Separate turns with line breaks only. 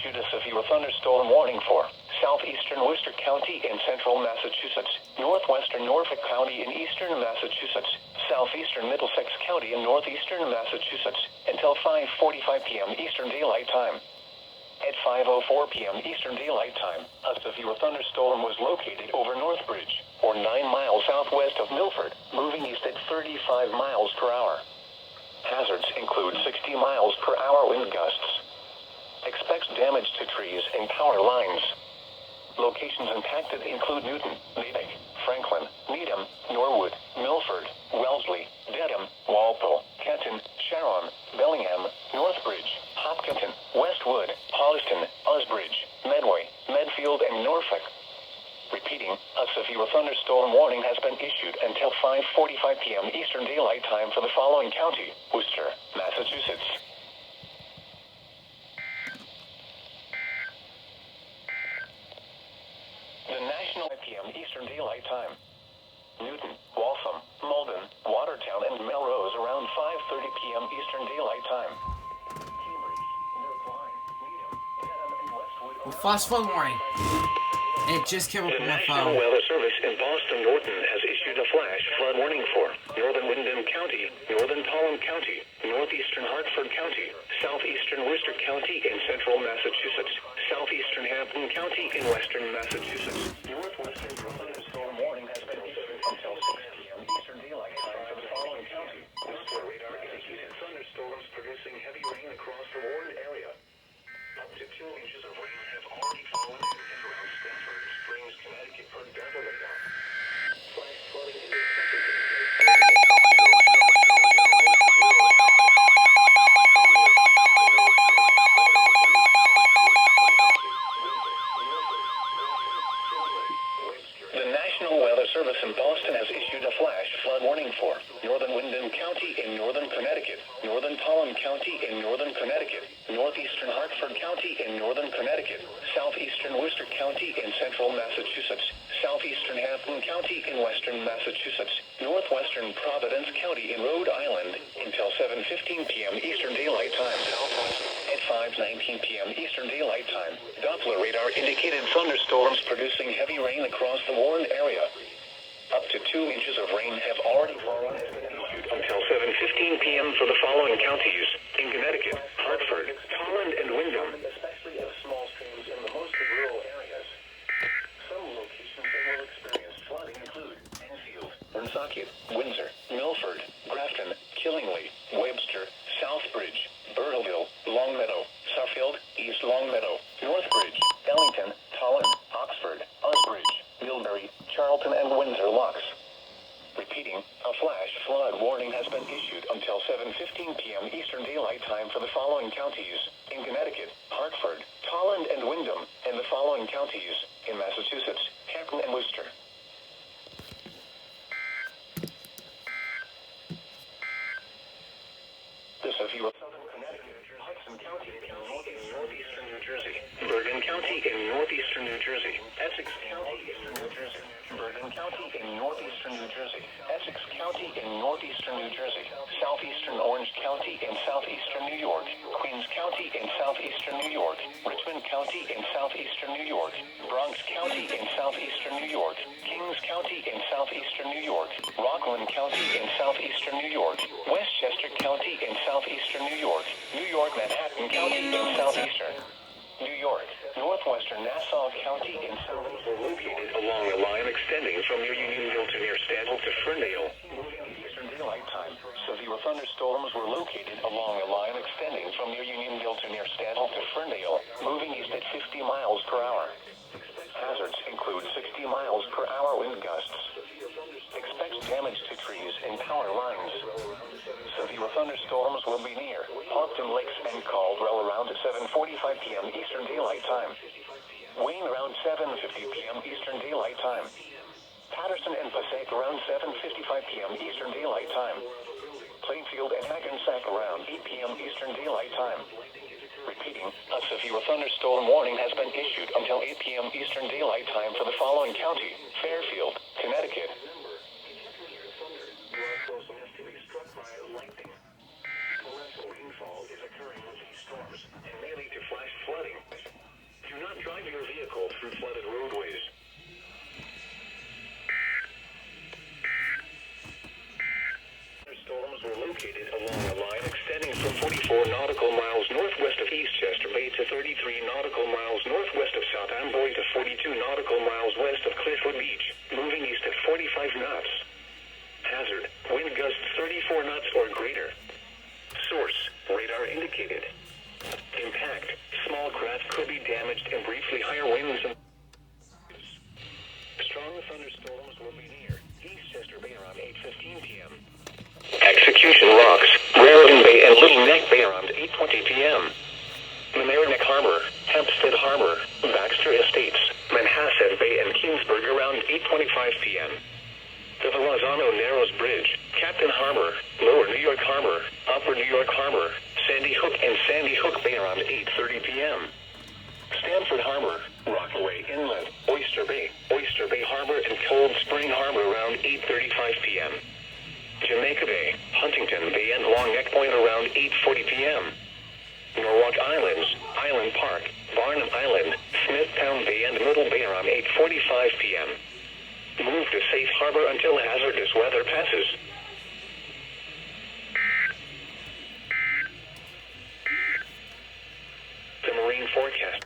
issued a severe thunderstorm warning for southeastern Worcester County in central Massachusetts, northwestern Norfolk County in eastern Massachusetts, southeastern Middlesex County in northeastern Massachusetts, until 5:45 p.m. Eastern Daylight Time. At 5:04 p.m. Eastern Daylight Time, a severe thunderstorm was located over Northbridge, or 9 miles southwest of Milford, moving east at 35 miles per hour. Hazards include 60 miles per hour wind gusts. Expects damage to trees and power lines. Locations impacted include Newton, Natick, Franklin, Needham, Norwood, Milford, Wellesley, Dedham, Walpole, Kenton, Sharon, Bellingham, Northbridge, Hopkinton, Westwood, Holliston, Osbridge, Medway, Medfield, and Norfolk. Repeating, a severe thunderstorm warning has been issued until 5:45 p.m. Eastern Daylight Time for the following county: Worcester, Massachusetts. The national p.m. Eastern Daylight Time: Newton, Waltham, Malden, Watertown, and Melrose around 5:30 p.m. Eastern Daylight Time. Cambridge, Brookline, Needham, Dedham, and Westwood.
Flash flood warning. It just came up
The
on my
National
phone.
Weather Service in Boston Norton has issued a flash flood warning for northern Windham County, northern Pelham County, northeastern Hartford County, southeastern Worcester County in central Massachusetts, southeastern Hampden County in western Massachusetts. Northwestern thunderstorm warning has been issued until 6 p.m. Eastern Daylight Time for the following county. Weather radar indicated thunderstorms producing heavy rain across the warned area. Up to 2 inches of rain have already fallen in around Stamford, Springs, Connecticut per Delta radar. Flash flooding is expected to The National Weather Service in Boston has issued a flash flood warning for northern Windham County in northern Connecticut, northern Pelham County in northern Connecticut, northeastern Hartford County in northern Connecticut, southeastern Worcester County in central Massachusetts, southeastern Hampden County in western Massachusetts, northwestern Providence County in Rhode Island until 7:15 p.m. Eastern Daylight Time. At 5:19 p.m. Eastern Daylight Time, Doppler radar indicated thunderstorms producing heavy rain across the warned area. Up to 2 inches of rain have already fallen until 7:15 p.m. for the following counties: in Connecticut, Hartford, Holland, and Windham, especially of small streams in the most rural areas. Some locations that will experience flooding include Enfield, Woonsocket, Windsor, Milford, Grafton, Killingly, Webster, Southbridge, Burteville, Longmeadow, Suffield, East Longmeadow, Northbridge, Ellington, Tolland, Oxford, Osbridge, Millbury, Charlton, and Windsor Locks. Repeating, a flash flood warning has been issued until 7:15 p.m. Eastern Daylight Time for the following counties: in Connecticut, Hartford, Tolland, and Windham, and the following counties: in Massachusetts, Hampton, and Worcester. The severe southern Connecticut, Hudson County in northeastern New Jersey, Bergen County in northeastern New Jersey, Essex County in New Jersey, Bergen County in northeastern New Jersey, Essex County in northeastern New Jersey, southeastern Orange County in southeastern New York, Queens County in southeastern New York, Richmond County in southeastern New York, Bronx County in southeastern New York, Kings County in southeastern New York, Rockland County in southeastern New York, Westchester County in southeastern New York, New York Manhattan County in southeastern New York, northwestern Nassau County in southeastern, located along a line extending from near Unionville to near Stanhope to Ferndale. Moving Eastern Daylight Time, severe thunderstorms were located along a line extending from near Unionville to near Stanhope to Ferndale, moving east at 50 miles per hour. Hazards include 60 miles per hour wind gusts. Expects damage to trees and power lines. Severe thunderstorms will be near Pompton Lakes and Caldwell around 7:45 p.m. Eastern Daylight Time. Wayne around 7:50 p.m. Eastern Daylight Time. Patterson and Passaic around 7:55 p.m. Eastern Daylight Time. Plainfield and Hackensack around 8 p.m. Eastern Daylight Time. Repeating, a severe thunderstorm warning has been issued until 8 p.m. Eastern Daylight Time for the following county: Fairfield, Connecticut. Torrential rainfall is occurring with these storms and may lead to flash flooding. drive your vehicle through flooded roadways. Storms were located along a line extending from 44 nautical miles northwest of Eastchester Bay to 33 nautical miles northwest of South Amboy to 42 nautical miles west of Cliffwood Beach, moving east at 45 knots. Hazard, wind gusts 34 knots or greater. Source, radar indicated. Impact, small craft could be damaged and briefly higher winds and strong thunderstorms will be near Eastchester Bay around 8:15 p.m. Execution Rocks, Raritan Bay and Little Neck Bay around 8:20 p.m. Mamaroneck Harbor, Hempstead Harbor, Baxter Estates, Manhasset Bay and Kingsburg around 8:25 p.m. The Verrazano Narrows Bridge, Captain Harbor, Lower New York Harbor, Upper New York Harbor, Sandy Hook and Sandy Hook Bay around 8:30 p.m. Stanford Harbor, Rockaway Inlet, Oyster Bay Harbor and Cold Spring Harbor around 8:35 p.m. Jamaica Bay, Huntington Bay and Long Neck Point around 8:40 p.m. Norwalk Islands, Island Park, Barnum Island, Smithtown Bay and Middle Bay around 8:45 p.m. Move to safe harbor until hazardous weather passes. The marine forecast.